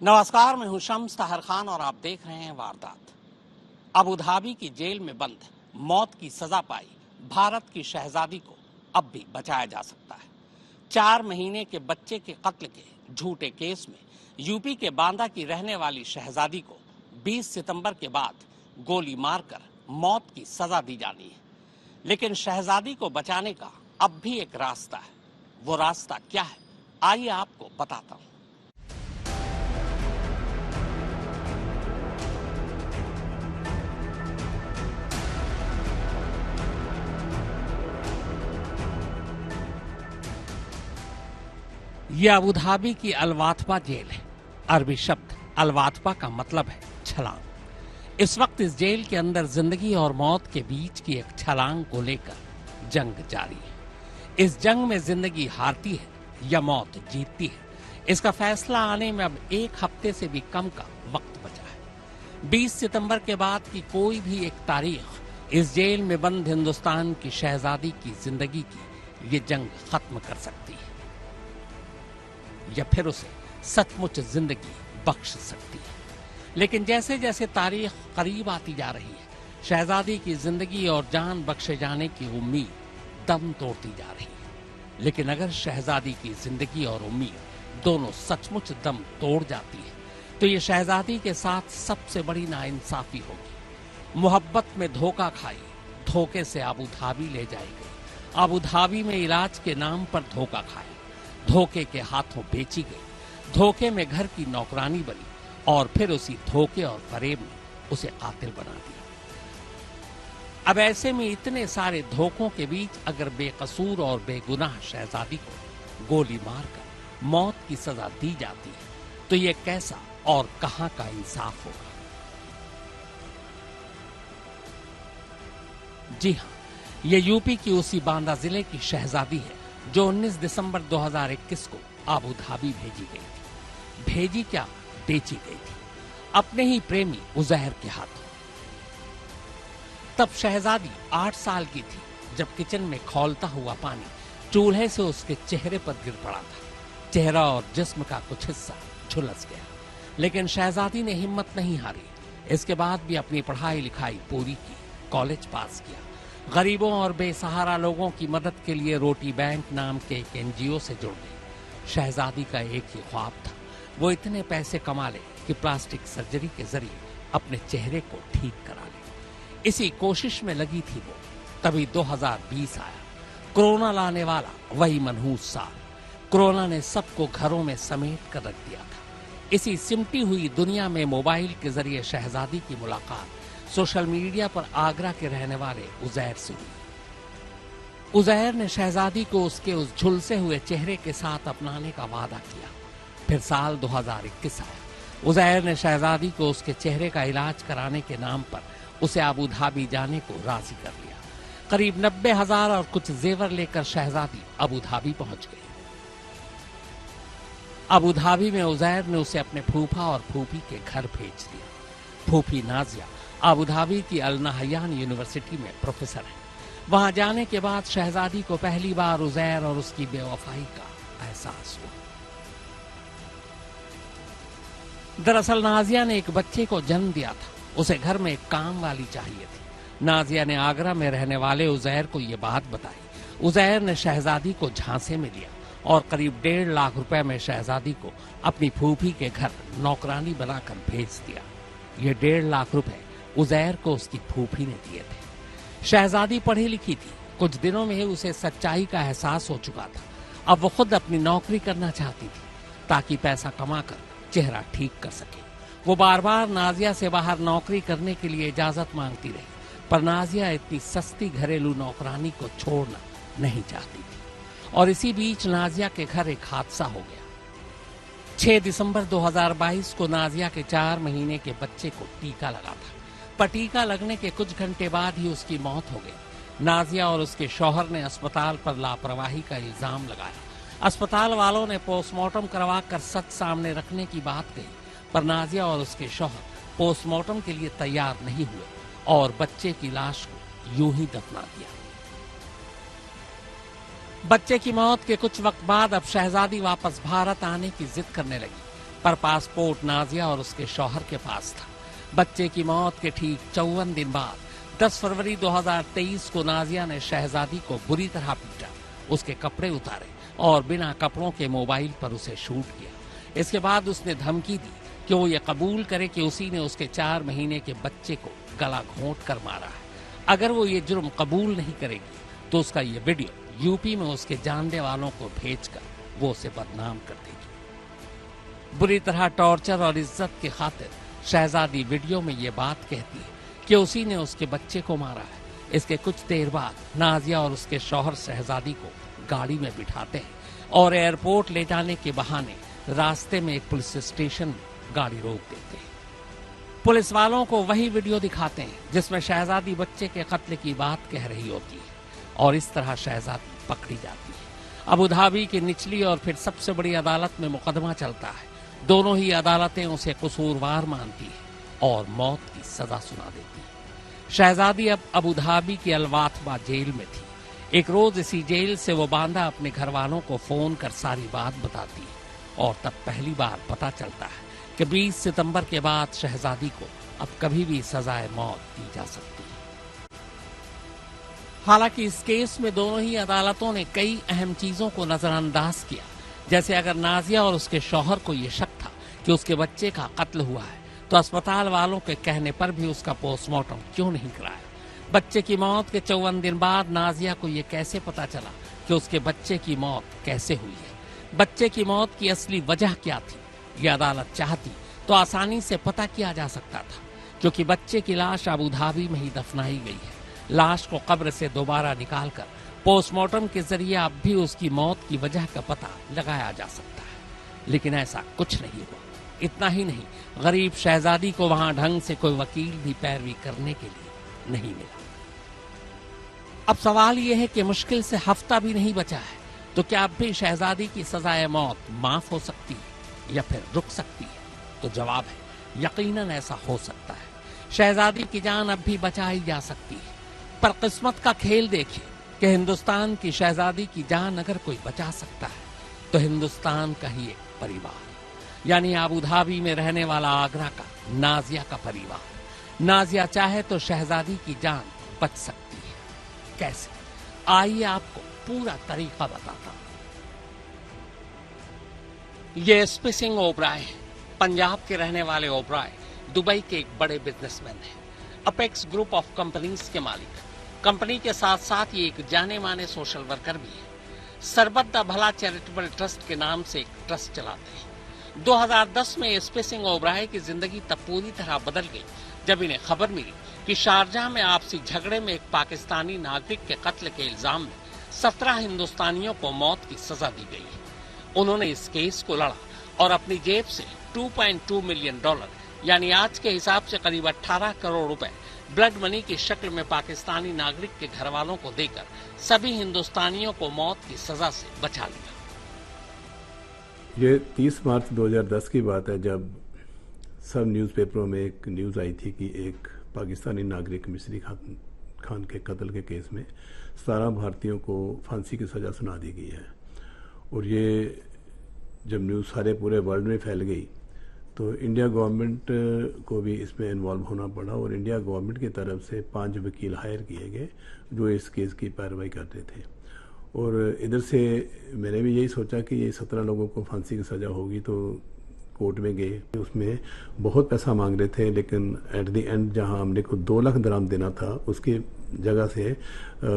नमस्कार, मैं हूं शम्स ताहर खान और आप देख रहे हैं वारदात। अबू धाबी की जेल में बंद मौत की सजा पाई भारत की शहजादी को अब भी बचाया जा सकता है। 4 महीने के बच्चे के कत्ल के झूठे केस में यूपी के बांदा की रहने वाली शहजादी को 20 सितंबर के बाद गोली मारकर मौत की सजा दी जानी है। लेकिन शहजादी को बचाने का अब भी एक रास्ता है। वो रास्ता क्या है, आइए आपको बताता हूं। यह अबू धाबी की अलवातफा जेल है। अरबी शब्द अलवातफा का मतलब है छलांग। इस वक्त इस जेल के अंदर जिंदगी और मौत के बीच की एक छलांग को लेकर जंग जारी है। इस जंग में जिंदगी हारती है या मौत जीतती है, इसका फैसला आने में अब 1 हफ्ते से भी कम का वक्त बचा है। 20 सितंबर के बाद की कोई भी एक तारीख इस जेल में बंद हिंदुस्तान की शहजादी की जिंदगी की ये जंग खत्म कर सकती है या फिर उसे सचमुच जिंदगी बख्श सकती है। लेकिन जैसे जैसे तारीख करीब आती जा रही है, शहजादी की जिंदगी और जान बख्शे जाने की उम्मीद दम तोड़ती जा रही है। लेकिन अगर शहजादी की जिंदगी और उम्मीद दोनों सचमुच दम तोड़ जाती है तो ये शहजादी के साथ सबसे बड़ी नाइंसाफी होगी। मोहब्बत में धोखा खाई, धोखे से अबू धाबी ले जाई गई, अबू धाबी में इलाज के नाम पर धोखा खाया, धोखे के हाथों बेची गई, धोखे में घर की नौकरानी बनी और फिर उसी धोखे और फरेब ने उसे कातिल बना दिया। अब ऐसे में इतने सारे धोखों के बीच अगर बेकसूर और बेगुनाह शहजादी को गोली मारकर मौत की सजा दी जाती है तो ये कैसा और कहां का इंसाफ होगा। जी हां, ये यूपी की उसी बांदा जिले की शहजादी है जो 19 दिसंबर 2021 को अबू धाबी भेजी गई थी। भेजी क्या, बेची गई थी अपने ही प्रेमी उजैर के हाथों। तब शहजादी 8 साल की थी जब किचन में खौलता हुआ पानी चूल्हे से उसके चेहरे पर गिर पड़ा था। चेहरा और जिस्म का कुछ हिस्सा झुलस गया, लेकिन शहजादी ने हिम्मत नहीं हारी। इसके बाद भी अपनी पढ़ाई लिखाई पूरी की, कॉलेज पास किया, गरीबों और बेसहारा लोगों की मदद के लिए रोटी बैंक नाम के एक एनजीओ से जुड़ गई। शहजादी का एक ही ख्वाब था, वो इतने पैसे कमा ले कि प्लास्टिक सर्जरी के जरिए अपने चेहरे को ठीक करा ले। इसी कोशिश में लगी थी वो। तभी 2020 आया, कोरोना लाने वाला वही मनहूस साल। कोरोना ने सबको घरों में समेट कर रख दिया था। इसी सिमटी हुई दुनिया में मोबाइल के जरिए शहजादी की मुलाकात सोशल मीडिया पर आगरा के रहने वाले उजैर से हुई। उजैर ने शहजादी को उसके उस झुलसे हुए चेहरे के साथ अपनाने का वादा किया। फिर साल 2021 आया। उजैर ने शहजादी को उसके चेहरे का इलाज कराने के नाम पर उसे अबू धाबी जाने को राजी कर लिया। करीब 90,000 और कुछ जेवर लेकर शहजादी अबू धाबी पहुंच गई। अबू धाबी में उजैर ने उसे अपने फूफा और फूफी के घर भेज दिया। फूफी नाजिया अबू धाबी की अल नहयान यूनिवर्सिटी में प्रोफेसर है। वहां जाने के बाद शहजादी को पहली बार उजैर और उसकी बेवफाई का एहसास हुआ। दरअसल नाजिया ने एक बच्चे को जन्म दिया था, उसे घर में एक काम वाली चाहिए थी। नाजिया ने आगरा में रहने वाले उजैर को ये बात बताई। उजैर ने शहजादी को झांसे में लिया और करीब 1.5 लाख रुपए में शहजादी को अपनी फूफी के घर नौकरानी बनाकर भेज दिया। ये 1.5 लाख रुपए उजैर को उसकी फूफी ने दिए थे। शहजादी पढ़ी लिखी थी, कुछ दिनों में ही उसे सच्चाई का एहसास हो चुका था। अब वो खुद अपनी नौकरी करना चाहती थी ताकि पैसा कमाकर चेहरा ठीक कर सके। वो बार बार नाजिया से बाहर नौकरी करने के लिए इजाजत मांगती रही, पर नाजिया इतनी सस्ती घरेलू नौकरानी को छोड़ना नहीं चाहती थी। और इसी बीच नाजिया के घर एक हादसा हो गया। 6 दिसंबर 2022 को नाजिया के 4 महीने के बच्चे को टीका लगा था, पर टीका लगने के कुछ घंटे बाद ही उसकी मौत हो गई। नाजिया और उसके शौहर ने अस्पताल पर लापरवाही का इल्जाम लगाया। अस्पताल वालों ने पोस्टमार्टम करवाकर सच सामने रखने की बात कही, पर नाजिया और उसके शौहर पोस्टमार्टम के लिए तैयार नहीं हुए और बच्चे की लाश को यूं ही दफना दिया। बच्चे की मौत के कुछ वक्त बाद अब शहजादी वापस भारत आने की जिद करने लगी। पर पासपोर्ट नाजिया और उसके शौहर के पास था। बच्चे की मौत के ठीक 54 दिन बाद 10 फरवरी 2023 को नाजिया ने शहजादी को बुरी तरह पीटा, उसके कपड़े उतारे और बिना कपड़ों के मोबाइल पर उसे शूट किया। इसके बाद उसने धमकी दी कि वो ये कबूल करे कि उसी ने उसके 4 महीने के बच्चे को गला घोंट कर मारा है। अगर वो ये जुर्म कबूल नहीं करेगी तो उसका ये वीडियो यूपी में उसके जानने वालों को भेजकर वो उसे बदनाम कर देगी। बुरी तरह टॉर्चर और इज्जत की खातिर शहजादी वीडियो में ये बात कहती है कि उसी ने उसके बच्चे को मारा है। इसके कुछ देर बाद नाजिया और उसके शौहर शहजादी को गाड़ी में बिठाते हैं और एयरपोर्ट ले जाने के बहाने रास्ते में एक पुलिस स्टेशन में गाड़ी रोक देते हैं। पुलिस वालों को वही वीडियो दिखाते हैं जिसमें शहजादी बच्चे के कत्ल की बात कह रही होती है और इस तरह शहजादी पकड़ी जाती है। अबू धाबी की निचली और फिर सबसे बड़ी अदालत में मुकदमा चलता है। दोनों ही अदालतें उसे कसूरवार मानती है और मौत की सजा सुना देती है। शहजादी अब अबू धाबी की अलवाथबा जेल में थी। एक रोज इसी जेल से वो बांदा अपने घर वालों को फोन कर सारी बात बताती है और तब पहली बार पता चलता है कि 20 सितंबर के बाद शहजादी को अब कभी भी सजाए मौत दी जा सकती है। हालांकि इस केस में दोनों ही अदालतों ने कई अहम चीजों को नजरअंदाज किया, जैसे अगर नाजिया और उसके शौहर को यह शक था कि उसके बच्चे का कत्ल हुआ है तो अस्पताल वालों के कहने पर भी उसका पोस्टमार्टम क्यों नहीं कराया। बच्चे की मौत के 54 दिन बाद नाजिया को यह कैसे पता चला कि उसके बच्चे की मौत कैसे हुई है। बच्चे की मौत की असली वजह क्या थी, यह अदालत चाहती तो आसानी से पता किया जा सकता था, क्योंकि बच्चे की लाश अबू धाबी में ही दफनाई गई है। लाश को कब्र से दोबारा निकालकर पोस्टमार्टम के जरिए अब भी उसकी मौत की वजह का पता लगाया जा सकता है, लेकिन ऐसा कुछ नहीं हुआ। इतना ही नहीं, गरीब शहजादी को वहां ढंग से कोई वकील भी पैरवी करने के लिए नहीं मिला। अब सवाल यह है कि मुश्किल से हफ्ता भी नहीं बचा है, तो क्या अब भी शहजादी की सजाए मौत माफ हो सकती है या फिर रुक सकती है? तो जवाब है यकीनन ऐसा हो सकता है। शहजादी की जान अब भी बचाई जा सकती है, पर किस्मत का खेल देखिए कि हिंदुस्तान की शहजादी की जान अगर कोई बचा सकता है तो हिंदुस्तान का ही एक परिवार, यानी अबू धाबी में रहने वाला आगरा का नाजिया का परिवार। नाजिया चाहे तो शहजादी की जान बच सकती है। कैसे? आइए आपको पूरा तरीका बताता हूं। ये एसपी सिंह ओबराय है। पंजाब के रहने वाले ओबराय दुबई के एक बड़े बिजनेसमैन हैं, अपेक्स ग्रुप ऑफ कंपनीज के मालिक। कंपनी के साथ साथ ये एक जाने माने सोशल वर्कर भी है। सरबत द भला चैरिटेबल ट्रस्ट के नाम से एक ट्रस्ट चलाते हैं। 2010 में एसपी सिंह ओबराय की जिंदगी तब पूरी तरह बदल गई जब इन्हें खबर मिली कि शारजाह में आपसी झगड़े में एक पाकिस्तानी नागरिक के कत्ल के इल्जाम में 17 हिंदुस्तानियों को मौत की सजा दी गई है। उन्होंने इस केस को लड़ा और अपनी जेब से $2.2 मिलियन यानी आज के हिसाब से करीब 18 करोड़ रुपए ब्लड मनी की शक्ल में पाकिस्तानी नागरिक के घर वालों को देकर सभी हिंदुस्तानियों को मौत की सजा से बचा लिया। ये 30 मार्च 2010 की बात है, जब सब न्यूज़पेपरों में एक न्यूज़ आई थी कि एक पाकिस्तानी नागरिक मिस्री खान के कत्ल के केस में 17 भारतीयों को फांसी की सज़ा सुना दी गई है। और ये जब न्यूज़ सारे पूरे वर्ल्ड में फैल गई तो इंडिया गवर्नमेंट को भी इसमें इन्वॉल्व होना पड़ा और इंडिया गवर्नमेंट की तरफ से 5 वकील हायर किए गए जो इस केस की पैरवाई करते थे। और इधर से मैंने भी यही सोचा कि ये 17 लोगों को फांसी की सज़ा होगी, तो कोर्ट में गए। उसमें बहुत पैसा मांग रहे थे, लेकिन एट द एंड जहां हमने को 2 लाख दराम देना था उसकी जगह से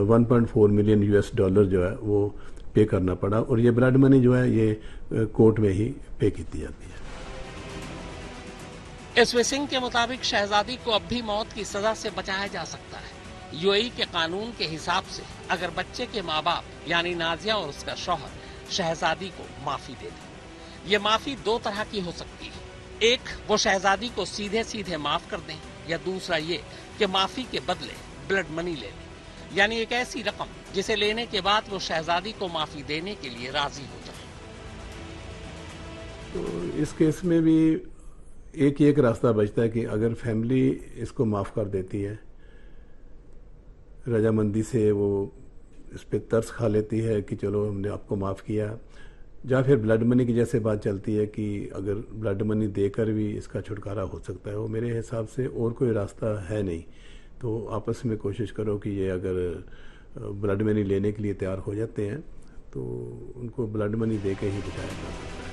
1.4 मिलियन US डॉलर जो है वो पे करना पड़ा। और ये ब्लड मनी जो है ये कोर्ट में ही पे की जाती है। एसपी सिंह के मुताबिक शहजादी को अब भी मौत की सजा से बचाया जा सकता है। यूएई के कानून के हिसाब से अगर बच्चे के माँ बाप यानी नाजिया और उसका शौहर शहजादी को माफी दे दें। ये माफी 2 तरह की हो सकती है। एक, वो शहजादी को सीधे सीधे माफ कर दें, या दूसरा ये कि माफी के बदले ब्लड मनी ले लें, यानी एक ऐसी रकम जिसे लेने के बाद वो शहजादी को माफी देने के लिए राजी हो जाए। तो इस केस में भी एक रास्ता बचता है कि अगर फैमिली इसको माफ कर देती है, रजामंदी से वो इस पे तरस खा लेती है कि चलो हमने आपको माफ किया, या फिर ब्लड मनी की जैसे बात चलती है कि अगर ब्लड मनी देकर भी इसका छुटकारा हो सकता है, वो मेरे हिसाब से और कोई रास्ता है नहीं। तो आपस में कोशिश करो कि ये अगर ब्लड मनी लेने के लिए तैयार हो जाते हैं तो उनको ब्लड मनी दे के ही बचाया जा सकता है।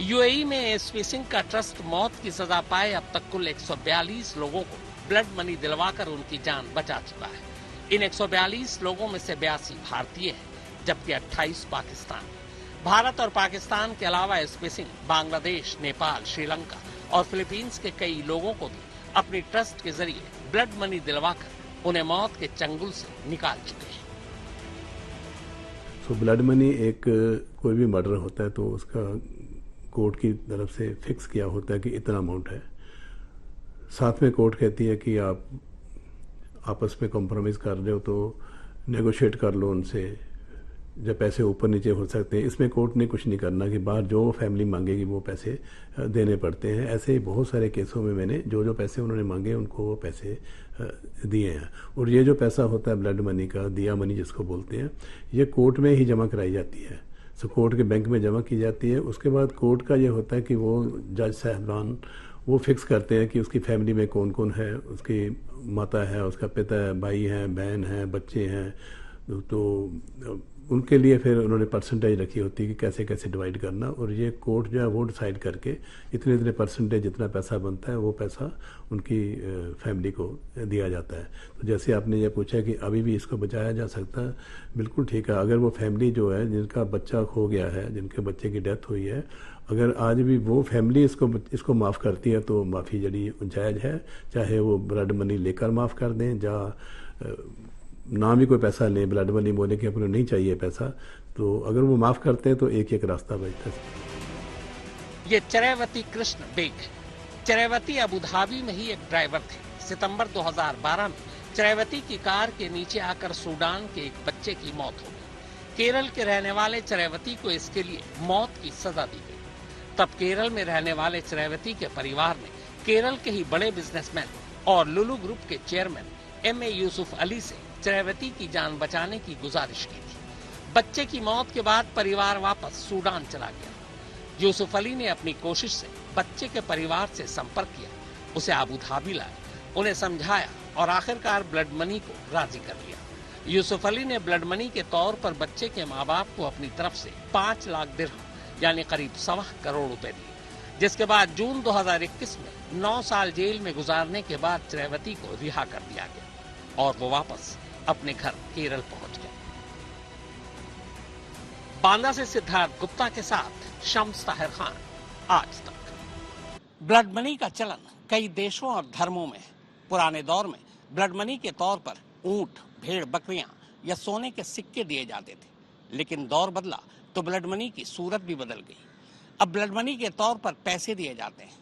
यूएई में एसपी सिंह का ट्रस्ट मौत की सजा पाए अब तक कुल 142 लोगों को ब्लड मनी दिलवाकर उनकी जान बचा चुका है। इन 142 लोगों में से 82 भारतीय हैं, जबकि 28 पाकिस्तान। भारत और पाकिस्तान के अलावा एसपी सिंह बांग्लादेश, नेपाल, श्रीलंका और फिलीपींस के कई लोगों को भी अपनी ट्रस्ट के जरिए ब्लड मनी दिलवाकर उन्हें मौत के चंगुल से निकाल चुके हैं। तो ब्लड मनी एक कोई भी मर्डर होता है तो उसका कोर्ट की तरफ से फिक्स किया होता है कि इतना अमाउंट है। साथ में कोर्ट कहती है कि आप आपस में कॉम्प्रोमाइज़ कर रहे हो तो नेगोशिएट कर लो उनसे, जब पैसे ऊपर नीचे हो सकते हैं। इसमें कोर्ट ने कुछ नहीं करना कि बाहर जो फैमिली मांगेगी वो पैसे देने पड़ते हैं। ऐसे ही बहुत सारे केसों में मैंने जो पैसे उन्होंने मांगे उनको वो पैसे दिए हैं। और ये जो पैसा होता है ब्लड मनी का, दिया मनी जिसको बोलते हैं, ये कोर्ट में ही जमा कराई जाती है। सो कोर्ट के बैंक में जमा की जाती है। उसके बाद कोर्ट का ये होता है कि वो जज साहबान वो फिक्स करते हैं कि उसकी फैमिली में कौन कौन है, उसकी माता है, उसका पिता है, भाई है, बहन है, बच्चे हैं, तो उनके लिए फिर उन्होंने परसेंटेज रखी होती है कि कैसे कैसे डिवाइड करना। और ये कोर्ट जो है वो डिसाइड करके इतने इतने परसेंटेज जितना पैसा बनता है वो पैसा उनकी फैमिली को दिया जाता है। तो जैसे आपने ये पूछा कि अभी भी इसको बचाया जा सकता है, बिल्कुल ठीक है। अगर वो फैमिली जो है जिनका बच्चा खो गया है, जिनके बच्चे की डेथ हुई है, अगर आज भी वो फैमिली इसको माफ़ करती है तो माफ़ी जड़ी जायज़ है। चाहे वो ब्लड मनी लेकर माफ़ कर दें या ना भी कोई पैसा लें, ब्लड मनी बोले कि अपने नहीं चाहिए पैसा, तो अगर वो माफ़ करते हैं तो एक एक रास्ता बचता है। ये चिरैवती कृष्ण बेग है। चिरैवती अबू धाबी में ही एक ड्राइवर थे। सितंबर 2012 में चिरैवती की कार के नीचे आकर सूडान के एक बच्चे की मौत हो गई। केरल के रहने वाले चिरैवती को इसके लिए मौत की सजा दी गई। तब केरल में रहने वाले चिरैवती के परिवार ने केरल के ही बड़े बिजनेसमैन और लुलु ग्रुप के चेयरमैन एम.ए. यूसुफ अली से चिरैवती की जान बचाने की गुजारिश की थी। बच्चे की मौत के बाद परिवार वापस सूडान चला गया। यूसुफ अली ने अपनी कोशिश से बच्चे के परिवार से संपर्क किया, उसे अबू धाबी लाया, उन्हें समझाया और आखिरकार ब्लड मनी को राजी कर लिया। यूसुफ अली ने ब्लड मनी के तौर पर बच्चे के माँ बाप को अपनी तरफ से 5 लाख दिरहम यानी करीब 1.25 करोड़ रुपए दिए, जिसके बाद जून 2021 में 9 साल जेल में गुजारने के बाद चिरैवती को रिहा कर दिया गया और वो वापस अपने घर केरल पहुंच गए। बांदा से सिद्धार्थ गुप्ता के साथ शम्स ताहिर खान, आज तक। ब्लड मनी का चलन कई देशों और धर्मों में है। पुराने दौर में ब्लड मनी के तौर पर ऊंट, भेड़, बकरियां या सोने के सिक्के दिए जाते थे, लेकिन दौर बदला तो ब्लड मनी की सूरत भी बदल गई। अब ब्लड मनी के तौर पर पैसे दिए जाते हैं।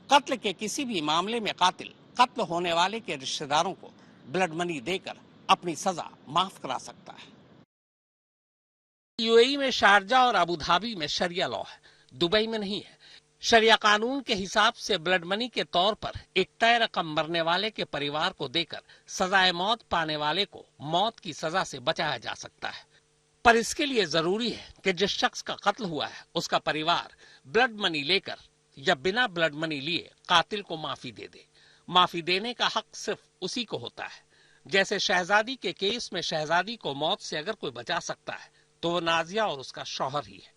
कत्ल के किसी भी मामले में कातिल कत्ल होने वाले के रिश्तेदारों को ब्लड मनी देकर अपनी सजा माफ करा सकता है। यूएई में शारजा और अबू धाबी में शरिया लॉ है, दुबई में नहीं है। शरिया कानून के हिसाब से ब्लड मनी के तौर पर एक तय रकम मरने वाले के परिवार को देकर सजाए मौत पाने वाले को मौत की सजा से बचाया जा सकता है। पर इसके लिए जरूरी है कि जिस शख्स का कत्ल हुआ है उसका परिवार ब्लड मनी लेकर या बिना ब्लड मनी लिए कातिल को माफी दे दे। माफी देने का हक सिर्फ उसी को होता है। जैसे शहजादी के केस में शहजादी को मौत से अगर कोई बचा सकता है तो वो नाजिया और उसका शौहर ही है,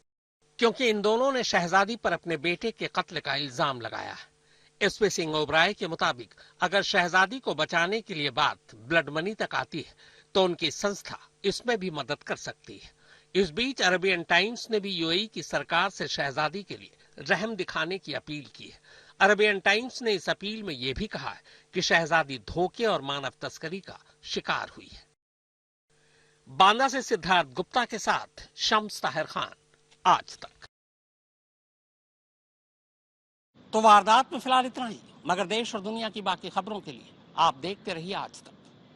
क्योंकि इन दोनों ने शहजादी पर अपने बेटे के कत्ल का इल्जाम लगाया है। एसपी सिंह ओबराय के मुताबिक अगर शहजादी को बचाने के लिए बात ब्लड मनी तक आती है तो उनकी संस्था इसमें भी मदद कर सकती है। इस बीच अरबियन टाइम्स ने भी यूएई की सरकार से शहजादी के लिए रहम दिखाने की अपील की है। अरबियन टाइम्स ने इस अपील में यह भी कहा है कि शहजादी धोखे और मानव तस्करी का शिकार हुई है। बांदा से सिद्धार्थ गुप्ता के साथ शम्स ताहिर खान, आज तक। तो वारदात में फिलहाल इतना ही, मगर देश और दुनिया की बाकी खबरों के लिए आप देखते रहिए आज तक।